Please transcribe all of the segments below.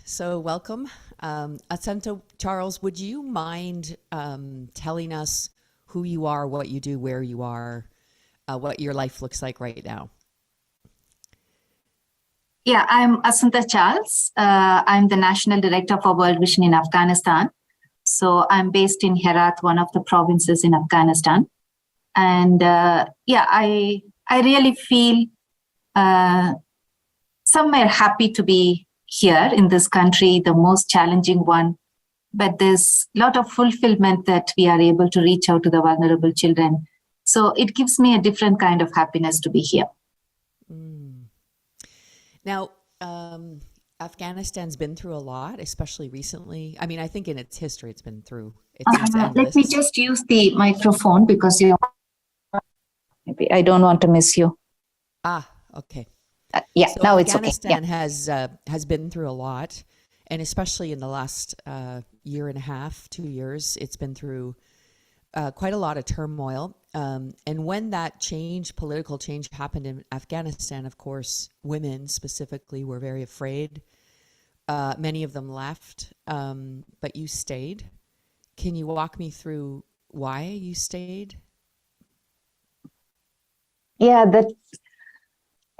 So welcome. Asento Charles, would you mind telling us who you are, what you do, where you are, what your life looks like right now? Yeah, I'm Asanta Charles. I'm the National Director for World Vision in Afghanistan. So I'm based in Herat, one of the provinces in Afghanistan. And I really feel somewhere happy to be here in this country, the most challenging one. But there's a lot of fulfillment that we are able to reach out to the vulnerable children. So it gives me a different kind of happiness to be here. Now, Afghanistan's been through a lot, especially recently. I mean, I think in its history, it's been through. It's endless. Let me just use the microphone because maybe I don't want to miss you. Okay. So now it's okay. Afghanistan has been through a lot, and especially in the last year and a half, 2 years, it's been through quite a lot of turmoil. And when that political change happened in Afghanistan, of course, women specifically were very afraid. Many of them left, but you stayed. Can you walk me through why you stayed? Yeah,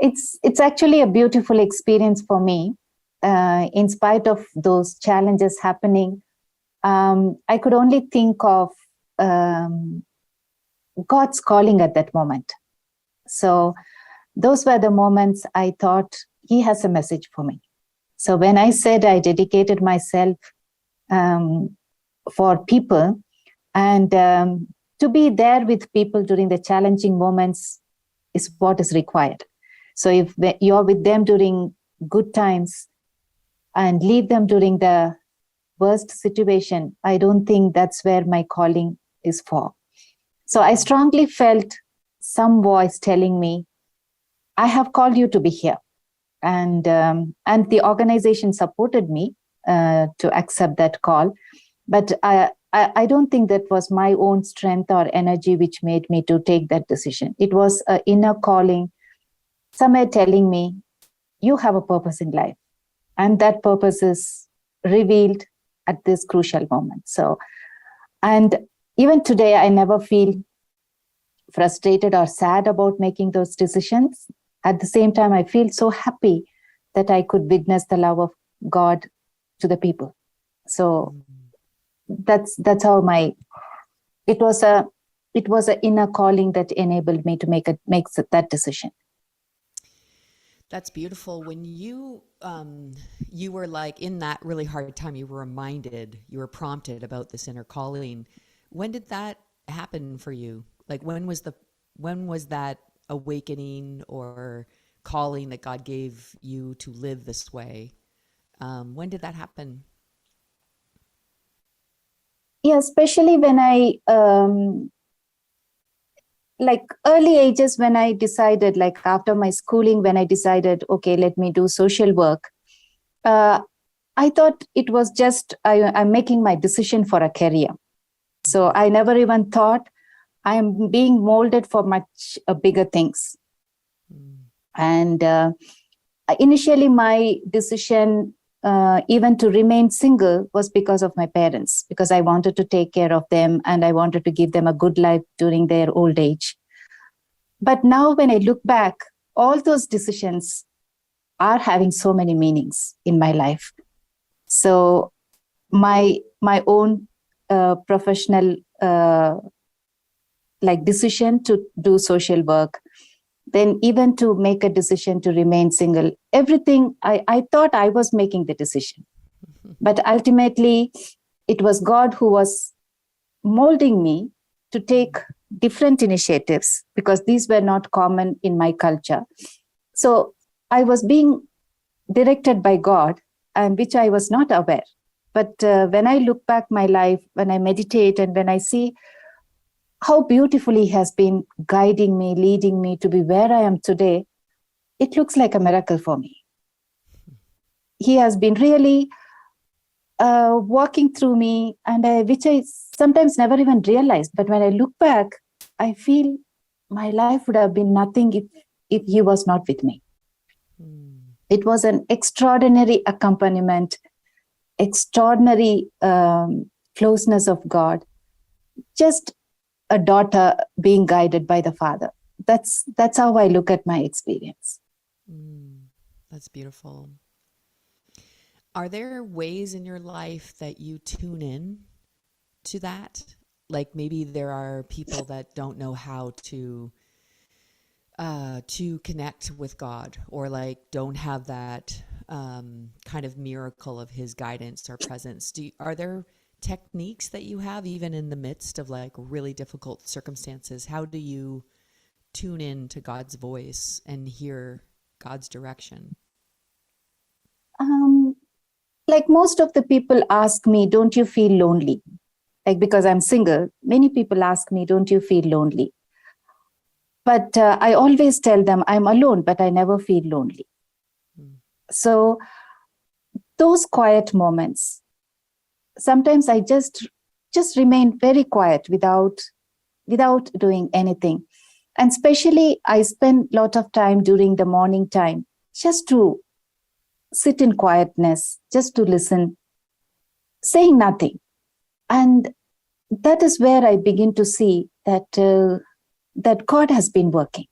it's actually a beautiful experience for me. In spite of those challenges happening, I could only think of God's calling at that moment. So those were the moments I thought He has a message for me. So when I said I dedicated myself for people and to be there with people during the challenging moments is what is required. So if you're with them during good times and leave them during the worst situation, I don't think that's where my calling is for. So I strongly felt some voice telling me, I have called you to be here. And the organization supported me to accept that call. But I don't think that was my own strength or energy which made me to take that decision. It was an inner calling, somewhere telling me, you have a purpose in life. And that purpose is revealed at this crucial moment. So, and even today, I never feel frustrated or sad about making those decisions. At the same time, I feel so happy that I could witness the love of God to the people. So that's how it was an inner calling that enabled me to make that decision. That's beautiful. When you were like in that really hard time, you were prompted about this inner calling. When did that happen for you? Like when was that awakening or calling that God gave you to live this way? When did that happen? Yeah, especially when I like early ages, when I decided, like after my schooling, when I decided, okay, let me do social work. I thought it was just I'm making my decision for a career. So I never even thought I am being molded for much bigger things. And initially, my decision even to remain single was because of my parents, because I wanted to take care of them and I wanted to give them a good life during their old age. But now when I look back, all those decisions are having so many meanings in my life. So my own professional decision to do social work, then even to make a decision to remain single, everything, I thought I was making the decision. But ultimately, it was God who was molding me to take different initiatives because these were not common in my culture. So I was being directed by God, and which I was not aware. But when I look back my life, when I meditate and when I see how beautifully He has been guiding me, leading me to be where I am today, it looks like a miracle for me. He has been really walking through me, and which I sometimes never even realized. But when I look back, I feel my life would have been nothing if He was not with me. It was an extraordinary accompaniment extraordinary closeness of God, just a daughter being guided by the Father. That's how I look at my experience. That's beautiful. Are there ways in your life that you tune in to that? Like maybe there are people that don't know how to connect with God, or like don't have that kind of miracle of his guidance or presence. Are there techniques that you have even in the midst of like really difficult circumstances? How do you tune in to God's voice and hear God's direction? Like most of the people ask me, don't you feel lonely? Like, because I'm single, many people ask me, don't you feel lonely? But I always tell them I'm alone, but I never feel lonely. So those quiet moments, sometimes I just remain very quiet without doing anything. And especially I spend a lot of time during the morning time just to sit in quietness, just to listen, saying nothing. And that is where I begin to see that that God has been working.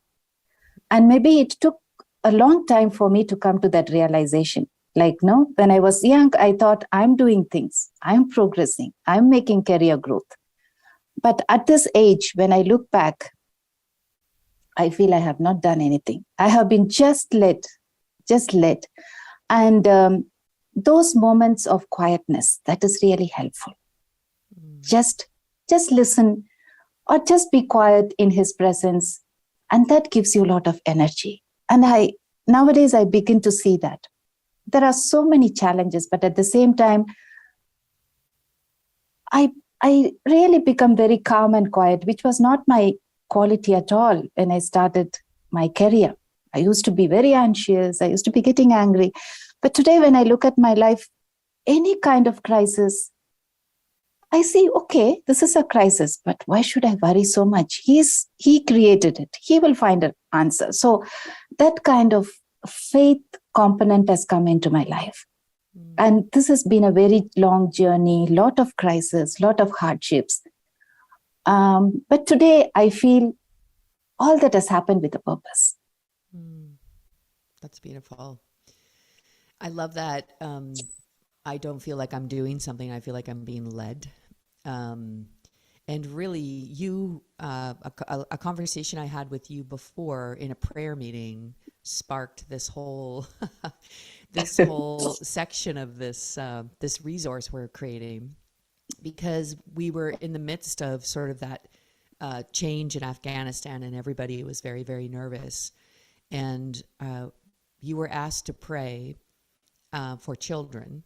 And maybe it took a long time for me to come to that realization. Like, no, when I was young, I thought I'm doing things, I'm progressing, I'm making career growth. But at this age, when I look back, I feel I have not done anything. I have been just led. And those moments of quietness, that is really helpful. Just listen, or just be quiet in his presence. And that gives you a lot of energy. And nowadays I begin to see that there are so many challenges, but at the same time, I really become very calm and quiet, which was not my quality at all when I started my career. I used to be very anxious. I used to be getting angry. But today, when I look at my life, any kind of crisis, I see, okay, this is a crisis, but why should I worry so much? He created it. He will find an answer. So that kind of faith component has come into my life. And this has been a very long journey, lot of crises, lot of hardships. But today I feel all that has happened with a purpose. That's beautiful. I love that. I don't feel like I'm doing something. I feel like I'm being led. And really, a conversation I had with you before in a prayer meeting sparked this whole section of this resource we're creating, because we were in the midst of sort of that change in Afghanistan, and everybody was very, very nervous. And you were asked to pray for children,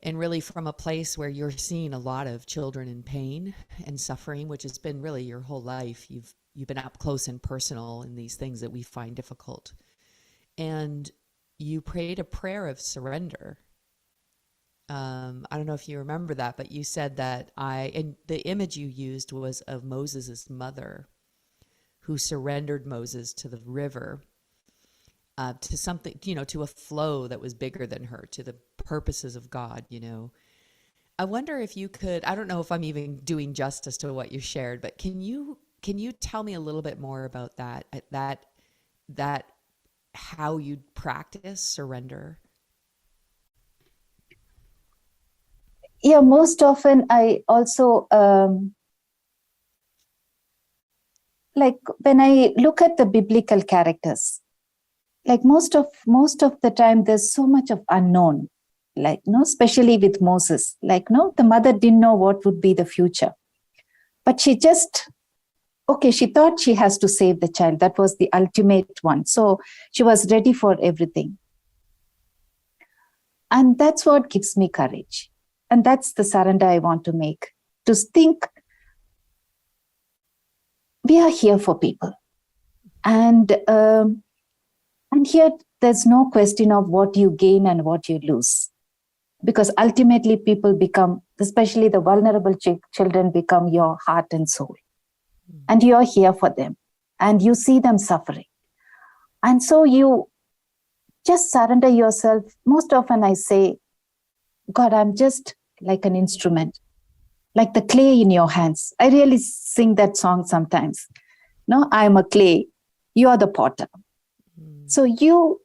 and really from a place where you're seeing a lot of children in pain and suffering, which has been really your whole life. You've been up close and personal in these things that we find difficult. And you prayed a prayer of surrender. I don't know if you remember that, but you said that and the image you used was of Moses' mother, who surrendered Moses to the river, to something, to a flow that was bigger than her, to the purposes of God, I wonder if you could, I don't know if I'm even doing justice to what you shared, but can you tell me a little bit more about that how you practice surrender? Yeah, most often I also, like when I look at the biblical characters, like most of the time, there's so much of unknown, like, especially with Moses, like, the mother didn't know what would be the future, but she thought she has to save the child. That was the ultimate one. So she was ready for everything. And that's what gives me courage. And that's the surrender I want to make, to think we are here for people. And here, there's no question of what you gain and what you lose. Because ultimately, people become, especially the vulnerable children, become your heart and soul. And you're here for them. And you see them suffering. And so you just surrender yourself. Most often I say, God, I'm just like an instrument, like the clay in your hands. I really sing that song sometimes. No, I'm a clay. You are the potter. So you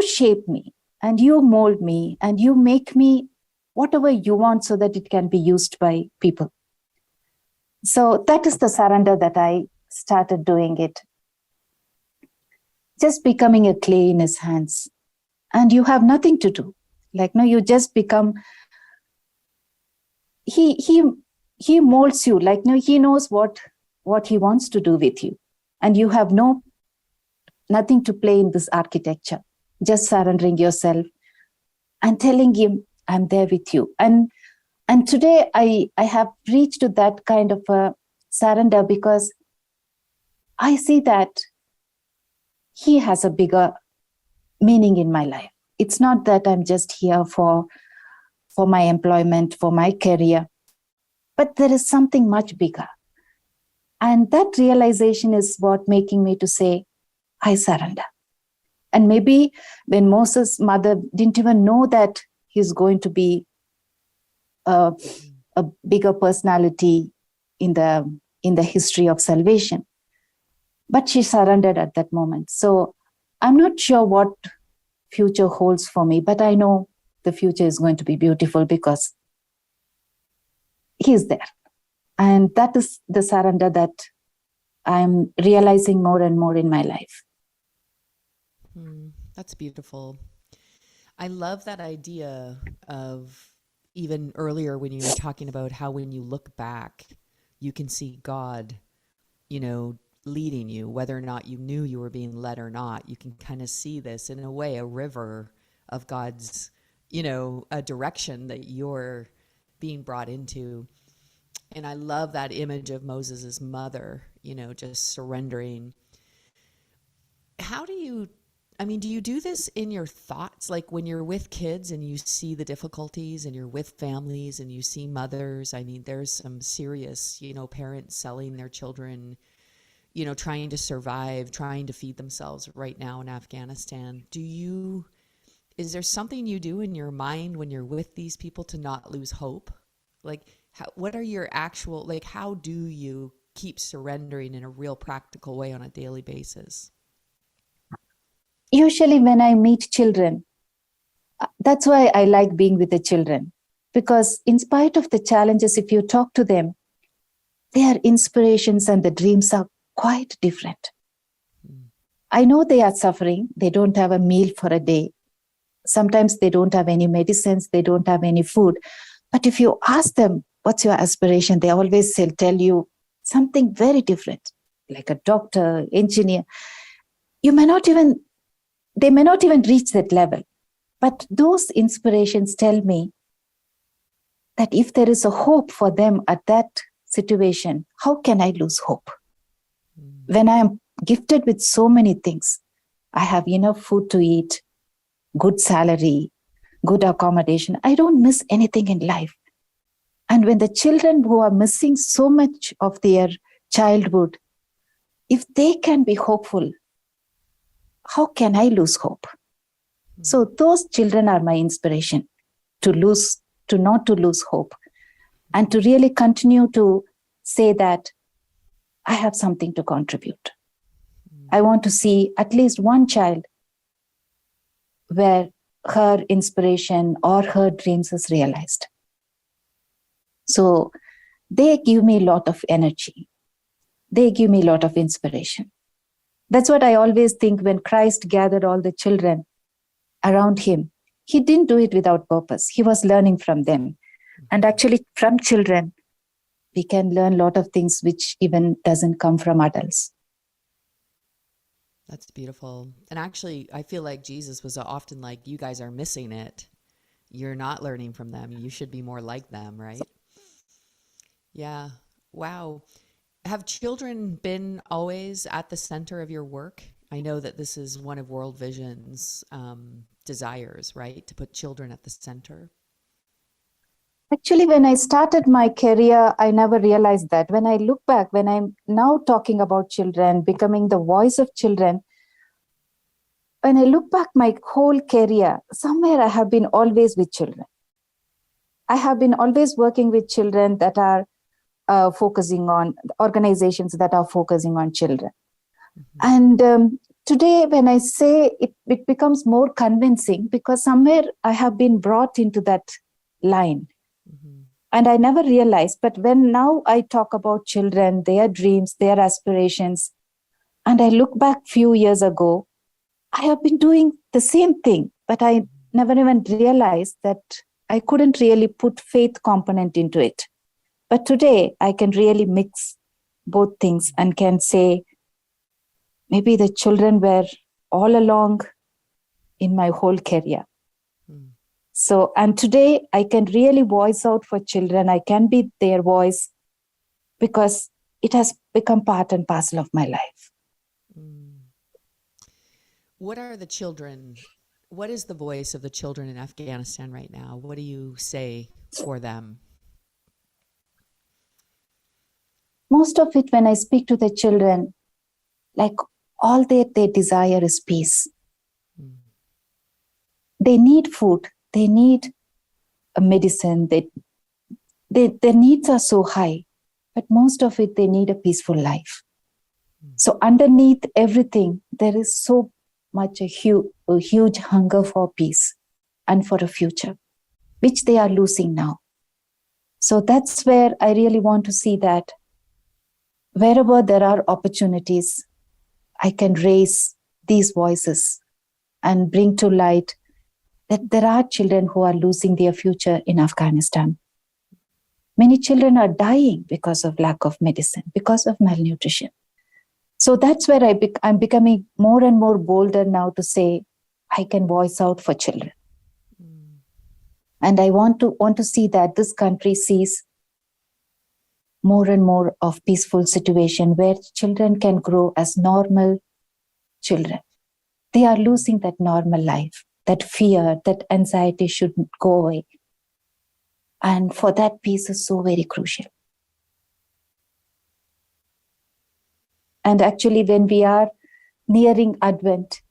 shape me and you mold me and you make me whatever you want so that it can be used by people. So that is the surrender that I started doing it. Just becoming a clay in his hands. And you have nothing to do. Like, no, you just become, he molds you. Like, no, he knows what he wants to do with you. And you have nothing to play in this architecture. Just surrendering yourself and telling him, I'm there with you. And today I have reached to that kind of a surrender because I see that he has a bigger meaning in my life. It's not that I'm just here for my employment, for my career, but there is something much bigger. And that realization is what making me to say, I surrender. And maybe when Moses' mother didn't even know that he's going to be a bigger personality in the history of salvation, but she surrendered at that moment. So I'm not sure what future holds for me, but I know the future is going to be beautiful because he's there. And that is the surrender that I'm realizing more and more in my life. That's beautiful. I love that idea of even earlier when you were talking about how when you look back, you can see God, leading you, whether or not you knew you were being led or not. You can kind of see this in a way, a river of God's, a direction that you're being brought into. And I love that image of Moses's mother, just surrendering. Do you do this in your thoughts? Like when you're with kids and you see the difficulties and you're with families and you see mothers, there's some serious, parents selling their children, trying to survive, trying to feed themselves right now in Afghanistan. Is there something you do in your mind when you're with these people to not lose hope? Like, what are your how do you keep surrendering in a real practical way on a daily basis? Usually when I meet children, that's why I like being with the children, because in spite of the challenges, if you talk to them, their inspirations and the dreams are quite different. I know they are suffering. They don't have a meal for a day. Sometimes they don't have any medicines. They don't have any food. But if you ask them, what's your aspiration? They always tell you something very different, like a doctor, engineer. They may not even reach that level. But those inspirations tell me that if there is a hope for them at that situation, how can I lose hope? When I am gifted with so many things, I have enough food to eat, good salary, good accommodation. I don't miss anything in life. And when the children who are missing so much of their childhood, if they can be hopeful, how can I lose hope? So those children are my inspiration to not to lose hope and to really continue to say that I have something to contribute. I want to see at least one child where her inspiration or her dreams is realized. So they give me a lot of energy. They give me a lot of inspiration. That's what I always think when Christ gathered all the children around him. He didn't do it without purpose. He was learning from them. And actually from children, we can learn a lot of things which even doesn't come from adults. That's beautiful. And actually, I feel like Jesus was often like, you guys are missing it. You're not learning from them. You should be more like them, right? Yeah. Wow. Have children been always at the center of your work? I know that this is one of World Vision's desires, right? To put children at the center. Actually, when I started my career, I never realized that. When I look back, when I'm now talking about children, becoming the voice of children, when I look back my whole career, somewhere I have been always with children. I have been always working with children that are focusing on organizations that are focusing on children. Mm-hmm. And today, when I say it, it becomes more convincing because somewhere I have been brought into that line. Mm-hmm. And I never realized, but when now I talk about children, their dreams, their aspirations, and I look back few years ago, I have been doing the same thing, but I never even realized that I couldn't really put faith component into it. But today I can really mix both things and can say, maybe the children were all along in my whole career. Mm. So, and today I can really voice out for children. I can be their voice because it has become part and parcel of my life. Mm. What are the children? What is the voice of the children in Afghanistan right now? What do you say for them? Most of it, when I speak to the children, like all they desire is peace. Mm. They need food. They need a medicine. Their needs are so high, but most of it, they need a peaceful life. So underneath everything, there is so much a huge hunger for peace and for a future, which they are losing now. So that's where I really want to see that wherever there are opportunities, I can raise these voices and bring to light that there are children who are losing their future in Afghanistan. Many children are dying because of lack of medicine, because of malnutrition. So that's where I'm becoming more and more bolder now to say, I can voice out for children. Mm. And I want to see that this country sees more and more of peaceful situation where children can grow as normal children. They are losing that normal life, that fear, that anxiety should go away. And for that, peace is so very crucial. And actually, when we are nearing Advent,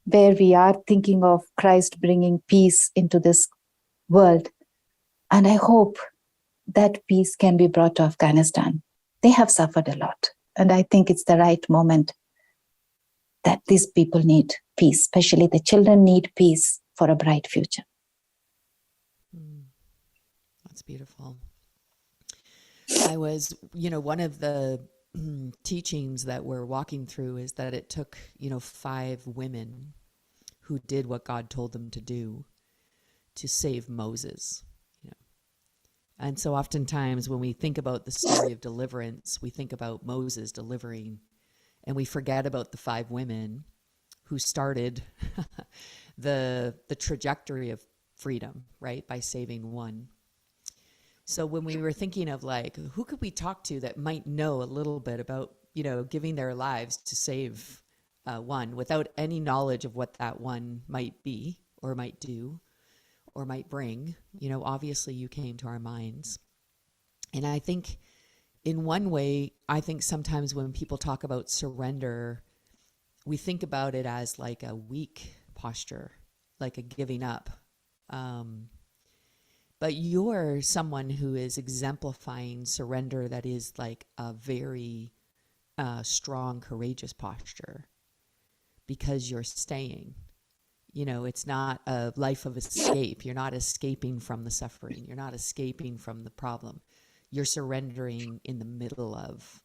where we are thinking of Christ bringing peace into this world, and I hope that peace can be brought to Afghanistan. They have suffered a lot. And I think it's the right moment that these people need peace, especially the children need peace for a bright future. That's beautiful. I was, one of the teachings that we're walking through is that it took, 5 women who did what God told them to do to save Moses. And so oftentimes when we think about the story of deliverance, we think about Moses delivering, and we forget about the 5 women who started the trajectory of freedom, right, by saving one. So when we were thinking of who could we talk to that might know a little bit about, giving their lives to save one without any knowledge of what that one might be or might do or might bring, obviously you came to our minds. And I think in one way, I think sometimes when people talk about surrender, we think about it as like a weak posture, like a giving up. But you're someone who is exemplifying surrender that is like a very strong, courageous posture because you're staying. It's not a life of escape. You're not escaping from the suffering. You're not escaping from the problem. You're surrendering in the middle of.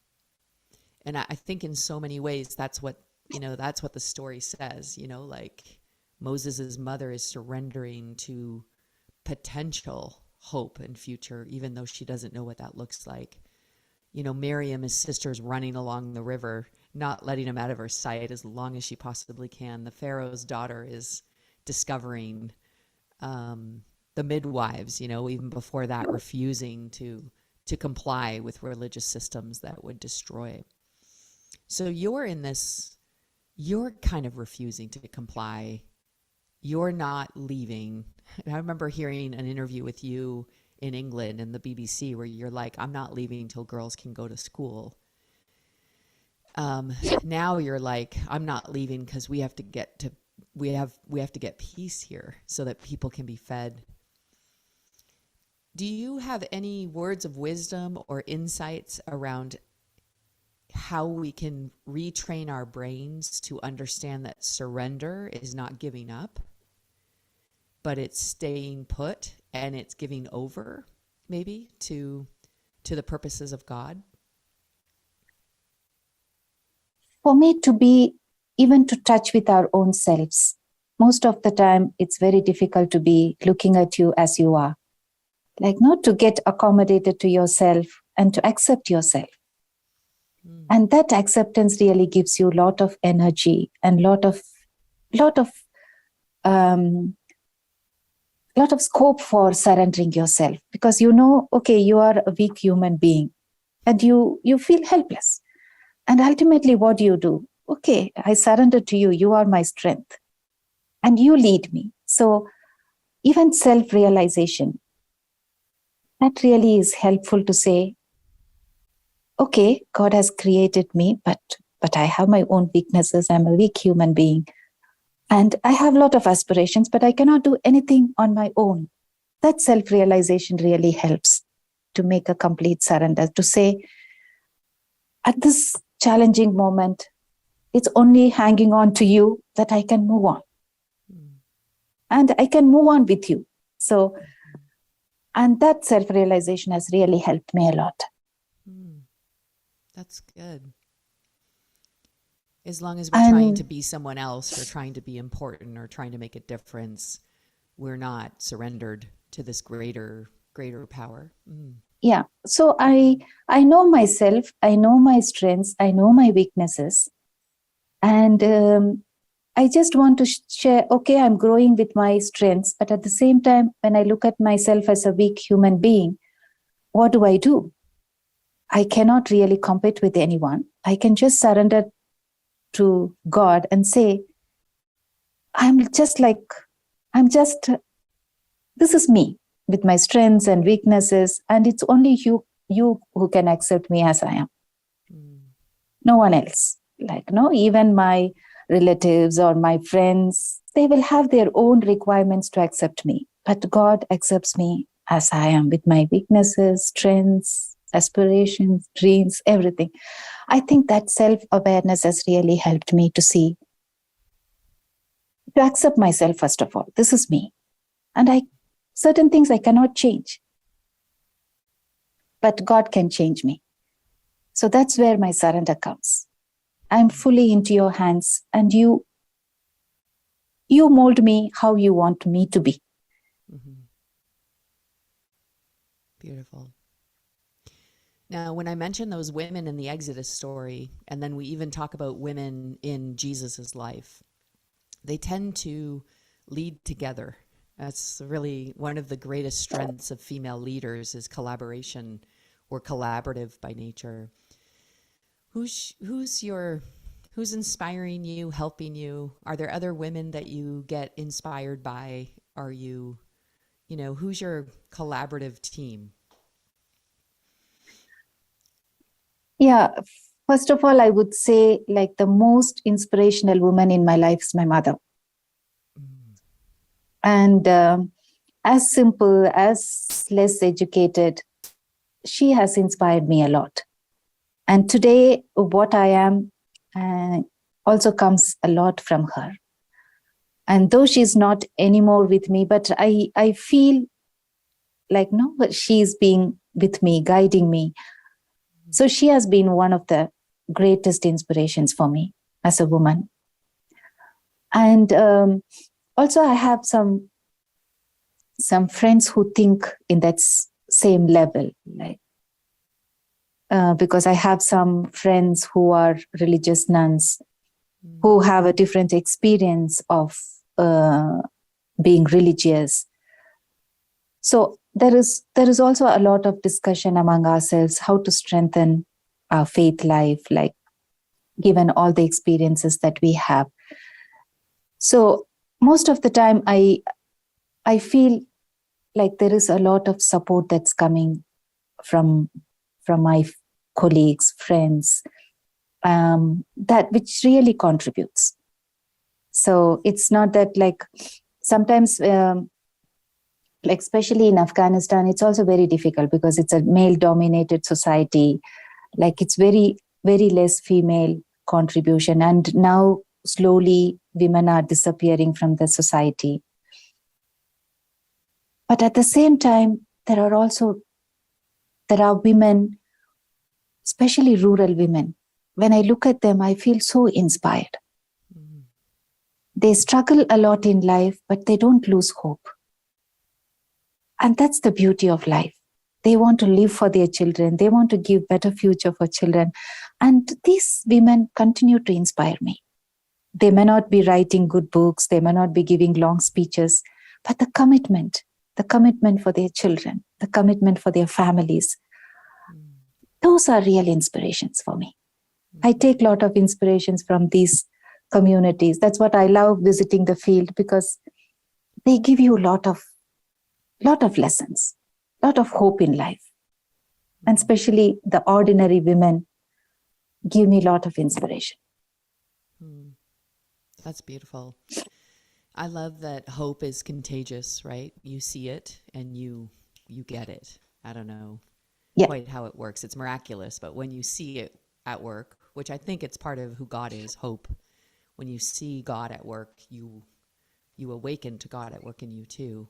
And I think in so many ways, that's what the story says, Moses's mother is surrendering to potential hope and future, even though she doesn't know what that looks like. Miriam, his sister's running along the river, not letting him out of her sight as long as she possibly can. The Pharaoh's daughter is discovering the midwives, even before that, refusing to comply with religious systems that would destroy. So you're kind of refusing to comply. You're not leaving. I remember hearing an interview with you in England in the BBC where you're like, I'm not leaving till girls can go to school. Now you're like, I'm not leaving because we have to get peace here so that people can be fed. Do you have any words of wisdom or insights around how we can retrain our brains to understand that surrender is not giving up, but it's staying put and it's giving over, maybe, to the purposes of God? For me to be even to touch with our own selves, most of the time it's very difficult to be looking at you as you are, like not to get accommodated to yourself and to accept yourself. And that acceptance really gives you a lot of energy and lot of scope for surrendering yourself, because you know, okay, you are a weak human being and you feel helpless. And ultimately, what do you do? Okay, I surrender to you. You are my strength and you lead me. So even self-realization, that really is helpful to say, okay, God has created me, but I have my own weaknesses. I'm a weak human being. And I have a lot of aspirations, but I cannot do anything on my own. That self-realization really helps to make a complete surrender, to say, at this challenging moment, it's only hanging on to you that I can move on. And I can move on with you. So, and that self-realization has really helped me a lot. That's good. As long as we're trying to be someone else or trying to be important or trying to make a difference, we're not surrendered to this greater power. Yeah. So I know myself, I know my strengths, I know my weaknesses. And I just want to share, okay, I'm growing with my strengths, but at the same time, when I look at myself as a weak human being, what do? I cannot really compete with anyone. I can just surrender to God and say, this is me with my strengths and weaknesses, and it's only you who can accept me as I am. No one else. Like, no, even my relatives or my friends, they will have their own requirements to accept me. But God accepts me as I am with my weaknesses, strengths, aspirations, dreams, everything. I think that self-awareness has really helped me to see, to accept myself, first of all. This is me. And certain things I cannot change. But God can change me. So that's where my surrender comes. I'm fully into your hands, and you mold me how you want me to be. Beautiful. Now, when I mention those women in the Exodus story, and then we even talk about women in Jesus's life, they tend to lead together. That's really one of the greatest strengths of female leaders, is collaboration. We're collaborative by nature. Who's inspiring you, helping you? Are there other women that you get inspired by? Are you who's your collaborative team? Yeah, first of all, I would say, like, the most inspirational woman in my life is my mother. And as simple, as less educated, she has inspired me a lot. And today, what I am also comes a lot from her. And though she's not anymore with me, but I feel like, no, she's being with me, guiding me. So she has been one of the greatest inspirations for me as a woman. And also I have some friends who think in that same level, like, because I have some friends who are religious nuns who have a different experience of being religious. So there is also a lot of discussion among ourselves how to strengthen our faith life, like, given all the experiences that we have. So most of the time I feel like there is a lot of support that's coming from my colleagues, friends, that which really contributes. So it's not that, like, sometimes Like especially in Afghanistan, it's also very difficult because it's a male-dominated society. Like it's very, very less female contribution. And now slowly women are disappearing from the society. But at the same time, there are women, especially rural women. When I look at them, I feel so inspired. Mm-hmm. They struggle a lot in life, but they don't lose hope. And that's the beauty of life. They want to live for their children. They want to give better future for children. And these women continue to inspire me. They may not be writing good books. They may not be giving long speeches, but the commitment for their children, the commitment for their families, those are real inspirations for me. I take a lot of inspirations from these communities. That's what I love visiting the field, because they give you a lot of lessons, a lot of hope in life. And especially the ordinary women give me a lot of inspiration. That's beautiful. I love that hope is contagious, right? You see it and you get it. I don't know quite how it works. It's miraculous, but when you see it at work, which I think it's part of who God is, hope. When you see God at work, you awaken to God at work in you too.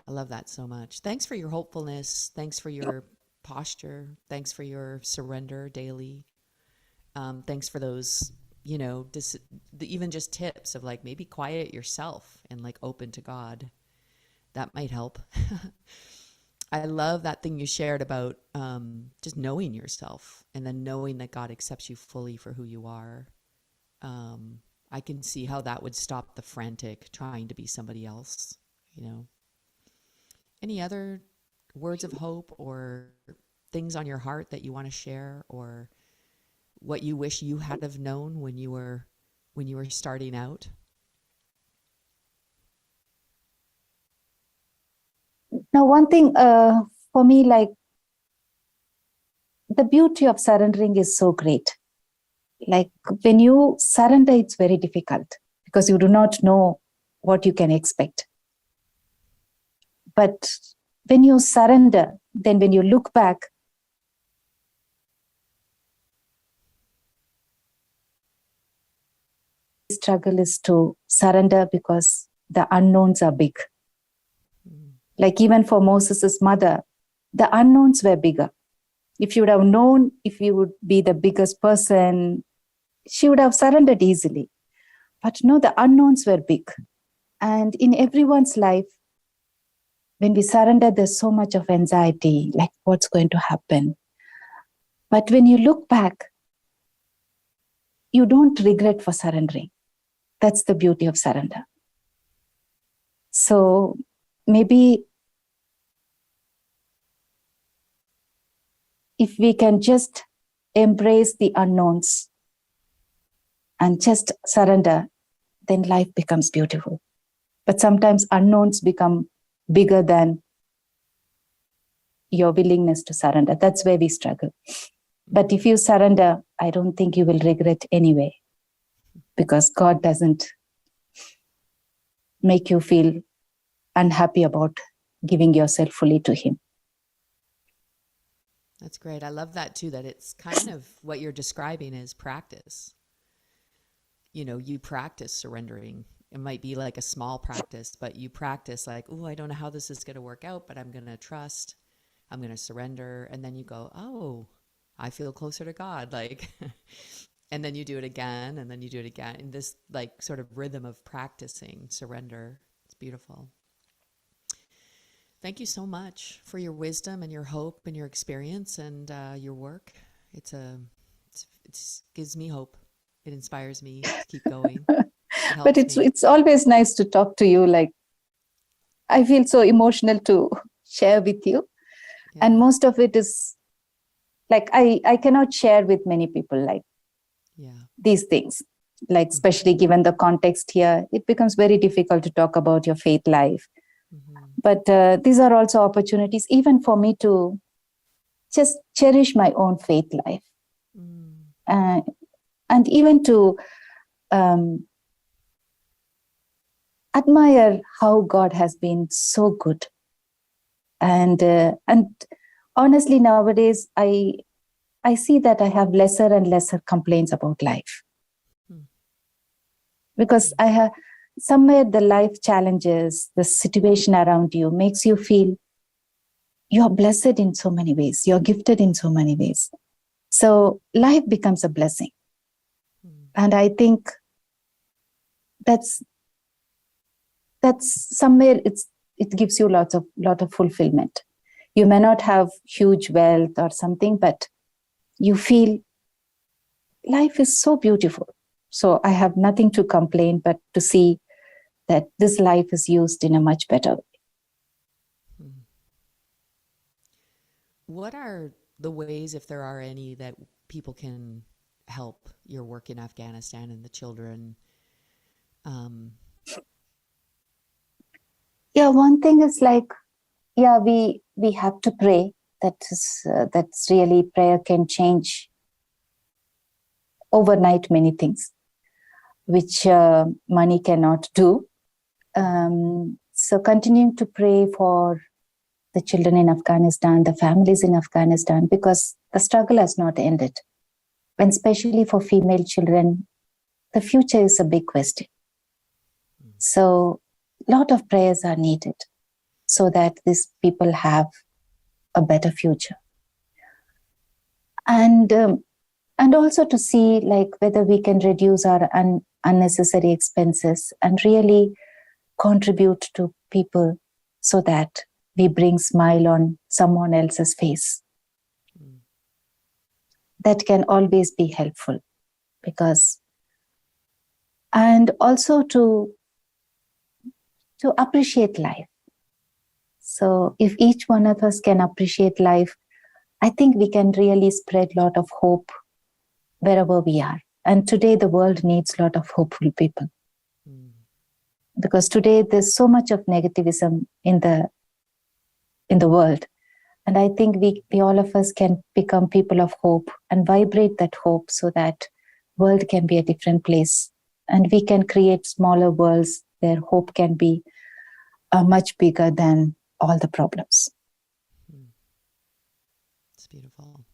I love that so much. Thanks for your hopefulness. Thanks for your posture. Thanks for your surrender daily. Thanks for those, even just tips of like maybe quiet yourself and like open to God. That might help. I love that thing you shared about just knowing yourself and then knowing that God accepts you fully for who you are. I can see how that would stop the frantic trying to be somebody else, Any other words of hope or things on your heart that you want to share, or what you wish you had have known when you were starting out? Now, one thing for me, like the beauty of surrendering is so great. Like when you surrender, it's very difficult because you do not know what you can expect. But when you surrender, then when you look back, the struggle is to surrender because the unknowns are big. Like even for Moses' mother, the unknowns were bigger. If you would have known if you would be the biggest person, she would have surrendered easily. But no, the unknowns were big. And in everyone's life, when we surrender, there's so much of anxiety, like what's going to happen. But when you look back, you don't regret for surrendering. That's the beauty of surrender. So maybe if we can just embrace the unknowns and just surrender, then life becomes beautiful. But sometimes unknowns become bigger than your willingness to surrender. That's where we struggle. But if you surrender, I don't think you will regret anyway, because God doesn't make you feel unhappy about giving yourself fully to Him. That's great. I love that too, that it's kind of what you're describing is practice. You practice surrendering. It might be like a small practice, but you practice like, oh, I don't know how this is going to work out, but I'm going to trust, I'm going to surrender. And then you go, oh, I feel closer to God. Like, and then you do it again, and then you do it again in this like sort of rhythm of practicing surrender. It's beautiful. Thank you so much for your wisdom and your hope and your experience and your work. It gives me hope. It inspires me to keep going. But it's always nice to talk to you. Like, I feel so emotional to share with you. Yeah. And most of it is like, I cannot share with many people like these things. Like, especially given the context here, it becomes very difficult to talk about your faith life. But these are also opportunities even for me to just cherish my own faith life. And even to admire how God has been so good. And honestly, nowadays, I see that I have lesser and lesser complaints about life. Because I have somewhere the life challenges, the situation around you makes you feel you're blessed in so many ways, you're gifted in so many ways. So life becomes a blessing. And I think that's somewhere it gives you lot of fulfillment. You may not have huge wealth or something, but you feel life is so beautiful. So I have nothing to complain, but to see that this life is used in a much better way. What are the ways, if there are any, that people can help your work in Afghanistan and the children? One thing is like, we have to pray. That's really, prayer can change overnight many things, which money cannot do. So continuing to pray for the children in Afghanistan, the families in Afghanistan, because the struggle has not ended. And especially for female children, the future is a big question. So a lot of prayers are needed so that these people have a better future. And also to see like whether we can reduce our unnecessary expenses and really contribute to people so that we bring smile on someone else's face. That can always be helpful, and also to appreciate life. So if each one of us can appreciate life, I think we can really spread a lot of hope wherever we are. And today the world needs a lot of hopeful people. Because today there's so much of negativism in the world. And I think we all of us can become people of hope and vibrate that hope so that world can be a different place. And we can create smaller worlds where hope can be much bigger than all the problems. It's beautiful.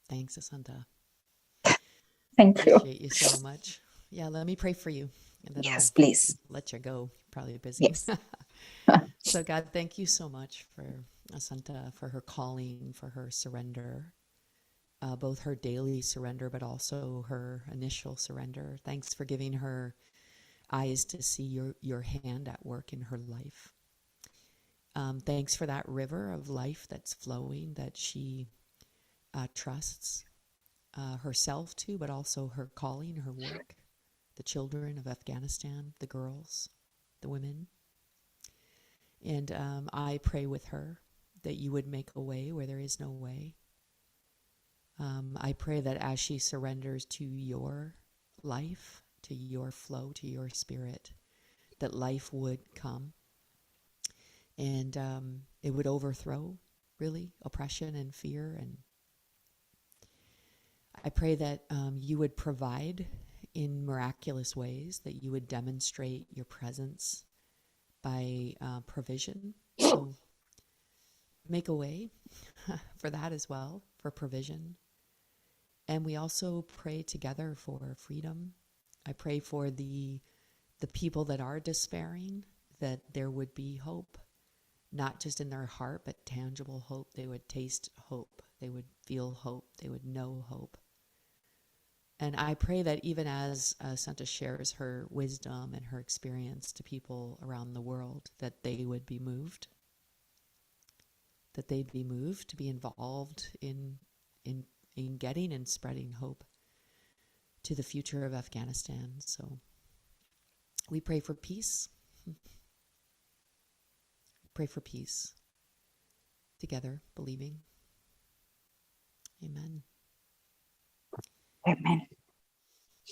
Thanks, Asanta. Thank you. Appreciate you so much. Yeah, let me pray for you. And then Yes, I'll please. let you go. Probably busy. Yes. So God, thank you so much for Asanta, for her calling, for her surrender, both her daily surrender, but also her initial surrender. Thanks for giving her eyes to see your hand at work in her life. Thanks for that river of life that's flowing, that she trusts herself to, but also her calling, her work, the children of Afghanistan, the girls, the women. And I pray with her that you would make a way where there is no way. I pray that as she surrenders to your life, to your flow, to your spirit, that life would come and it would overthrow, really, oppression and fear. And I pray that you would provide in miraculous ways, that you would demonstrate your presence by provision. So make a way for that as well, for provision. And we also pray together for freedom. I pray for the people that are despairing, that there would be hope, not just in their heart, but tangible hope. They would taste hope. They would feel hope. They would know hope. And I pray that even as Santa shares her wisdom and her experience to people around the world, that they would be moved, that they'd be moved to be involved in getting and spreading hope to the future of Afghanistan. So we pray for peace. Pray for peace together, believing. Amen. Amen.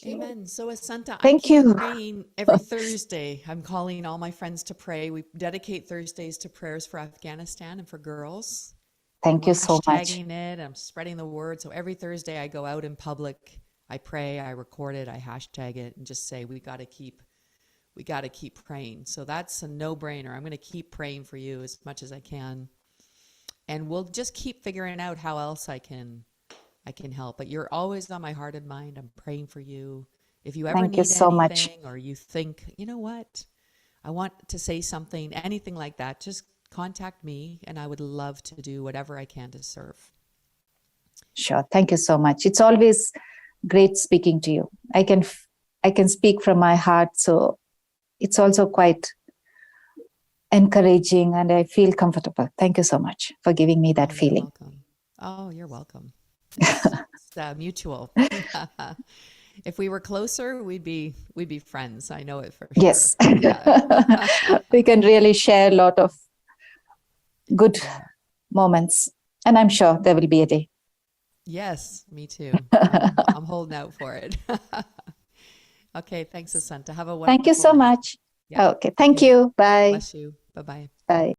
Amen. So Asanta, I Thank keep you. praying every Thursday. I'm calling all my friends to pray. We dedicate Thursdays to prayers for Afghanistan and for girls. Thank We're you so much. hashtagging it. I'm spreading the word. So every Thursday I go out in public, I pray, I record it, I hashtag it, and just say we got to keep we got to keep praying. So that's a no-brainer. I'm going to keep praying for you as much as I can. And we'll just keep figuring out how else I can help. But you're always on my heart and mind. I'm praying for you. If you ever Thank you need so much. anything, or you think, you know what, I want to say something, anything like that, just contact me, and I would love to do whatever I can to serve. Sure. Thank you so much. It's always great speaking to you. I can speak from my heart, so it's also quite encouraging, and I feel comfortable. Thank you so much for giving me that feeling. You're welcome. Oh, you're welcome. It's mutual. If we were closer, we'd be friends. I know it for sure. Yes. Yeah. We can really share a lot of good moments, and I'm sure there will be a day. Yes, me too. I'm holding out for it. Okay, thanks, Asanta. Have a wonderful Thank you so night. much. Yeah. Okay, thank you. Bye. Bless you. Bye-bye. Bye.